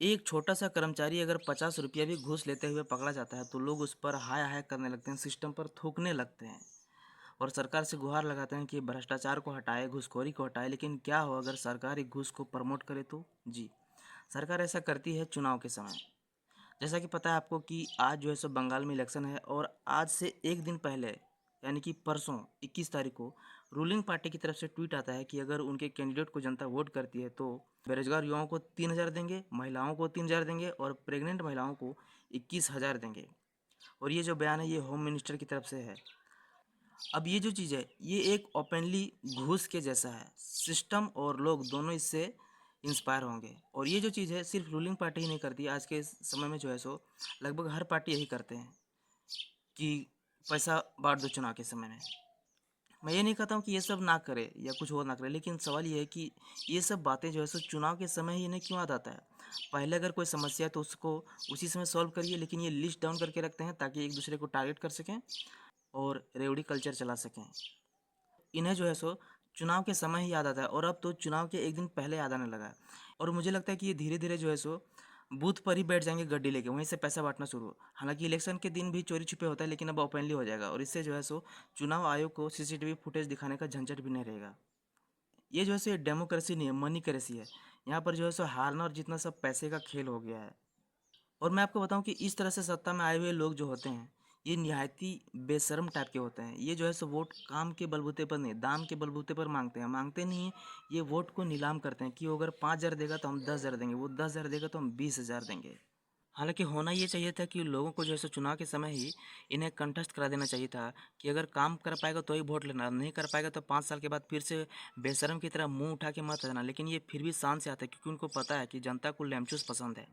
एक छोटा सा कर्मचारी अगर 50 रुपया भी घूस लेते हुए पकड़ा जाता है तो लोग उस पर हाय हाय करने लगते हैं, सिस्टम पर थूकने लगते हैं और सरकार से गुहार लगाते हैं कि भ्रष्टाचार को हटाए, घूसखोरी को हटाए। लेकिन क्या हो अगर सरकार एक घूस को प्रमोट करे तो? जी, सरकार ऐसा करती है चुनाव के समय। जैसा कि पता है आपको कि आज जो है सो बंगाल में इलेक्शन है और आज से एक दिन पहले यानी कि परसों 21 तारीख को रूलिंग पार्टी की तरफ से ट्वीट आता है कि अगर उनके कैंडिडेट को जनता वोट करती है तो बेरोजगार युवाओं को 3,000 देंगे, महिलाओं को 3,000 देंगे और प्रेग्नेंट महिलाओं को 21,000 देंगे। और ये जो बयान है ये होम मिनिस्टर की तरफ से है। अब ये जो चीज़ है ये एक ओपनली घूस के जैसा है। सिस्टम और लोग दोनों इससे इंस्पायर होंगे और ये जो चीज़ है सिर्फ रूलिंग पार्टी ही नहीं करती। आज के समय में जो है सो लगभग हर पार्टी यही करते हैं कि पैसा बांट दो चुनाव के समय में। मैं ये नहीं कहता हूँ कि ये सब ना करे या कुछ और ना करे, लेकिन सवाल ये है कि ये सब बातें जो है सो चुनाव के समय ही इन्हें क्यों याद आता है? पहले अगर कोई समस्या है तो उसको उसी समय सॉल्व करिए, लेकिन ये लिस्ट डाउन करके रखते हैं ताकि एक दूसरे को टारगेट कर सकें और रेवड़ी कल्चर चला सकें। इन्हें जो है सो चुनाव के समय ही याद आता है और अब तो चुनाव के एक दिन पहले याद आने लगा है। और मुझे लगता है कि ये धीरे धीरे जो है सो बूथ पर ही बैठ जाएंगे गड्डी लेके, वहीं से पैसा बांटना शुरू। हालांकि इलेक्शन के दिन भी चोरी छुपे होता है लेकिन अब ओपनली हो जाएगा और इससे जो है सो चुनाव आयोग को सीसीटीवी फुटेज दिखाने का झंझट भी नहीं रहेगा। ये जो है सो डेमोक्रेसी नहीं है, मनी क्रेसी है। यहाँ पर जो है सो हारना और जीतना सब पैसे का खेल हो गया है। और मैं आपको बताऊं कि इस तरह से सत्ता में आए हुए लोग जो होते हैं ये निहायती बेशर्म टाइप के होते हैं। ये जो है सो वोट काम के बलबूते पर नहीं, दाम के बलबूते पर मांगते नहीं है। ये वोट को नीलाम करते हैं कि वो अगर 5,000 देगा तो हम 10,000 देंगे, वो 10,000 देगा तो हम 20,000 देंगे। हालांकि होना ये चाहिए था कि लोगों को जो है सो चुनाव के समय ही इन्हें कंटेस्ट करा देना चाहिए था कि अगर काम कर पाएगा तो ही वोट लेना, नहीं कर पाएगा तो 5 साल के बाद फिर से बेशर्म की तरह मुंह उठा के मत रहना। लेकिन ये फिर भी शान से आते हैं क्योंकि उनको पता है कि जनता को लेमचूस पसंद है।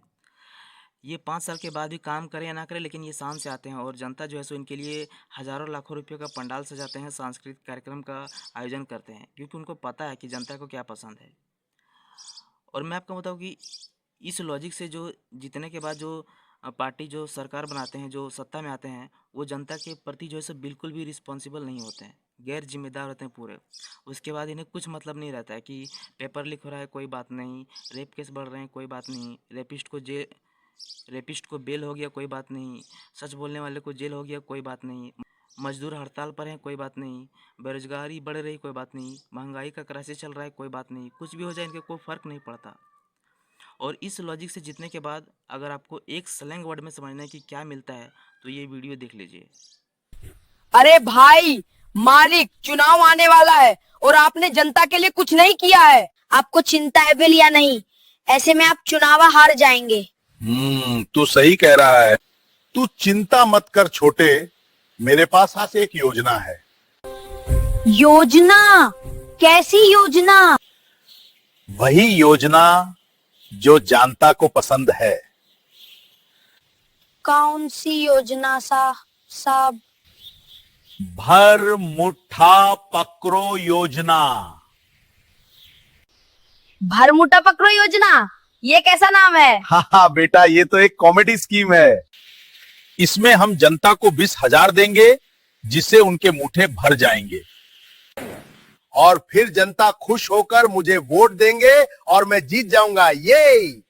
ये 5 साल के बाद भी काम करें या ना करें लेकिन ये शान से आते हैं और जनता जो है सो इनके लिए हज़ारों लाखों रुपयों का पंडाल सजाते हैं, सांस्कृतिक कार्यक्रम का आयोजन करते हैं क्योंकि उनको पता है कि जनता को क्या पसंद है। और मैं आपको बताऊँ कि इस लॉजिक से जो जीतने के बाद जो पार्टी जो सरकार बनाते हैं, जो सत्ता में आते हैं, वो जनता के प्रति जो है सो बिल्कुल भी रिस्पॉन्सिबल नहीं होते हैं, गैर जिम्मेदार होते हैं पूरे। उसके बाद इन्हें कुछ मतलब नहीं रहता है कि पेपर लीक हो रहा है कोई बात नहीं, रेप केस बढ़ रहे हैं कोई बात नहीं, रेपिस्ट को बेल हो गया कोई बात नहीं, सच बोलने वाले को जेल हो गया कोई बात नहीं, मजदूर हड़ताल पर हैं कोई बात नहीं, बेरोजगारी बढ़ रही कोई बात नहीं, महंगाई का क्राइसिस चल रहा है कोई बात नहीं, कुछ भी हो जाए इनके कोई फ़र्क नहीं पड़ता। और इस लॉजिक से जीतने के बाद अगर आपको एक स्लैंग वर्ड में समझना है कि क्या मिलता है तो ये वीडियो देख लीजिए। अरे भाई, मालिक चुनाव आने वाला है और आपने जनता के लिए कुछ नहीं किया है। आपको चिंता है बिल या नहीं? ऐसे में आप चुनाव हार जाएंगे। तू सही कह रहा है। तू चिंता मत कर छोटे, मेरे पास आज एक योजना है। योजना? कैसी योजना? वही योजना जो जनता को पसंद है। कौन सी योजना साहब? भर मुट्ठा पकड़ो योजना। भरमुटा पकड़ो योजना? ये कैसा नाम है? हाँ बेटा, ये तो एक कॉमेडी स्कीम है। इसमें हम जनता को 20,000 देंगे जिससे उनके मुट्ठे भर जाएंगे और फिर जनता खुश होकर मुझे वोट देंगे और मैं जीत जाऊंगा। ये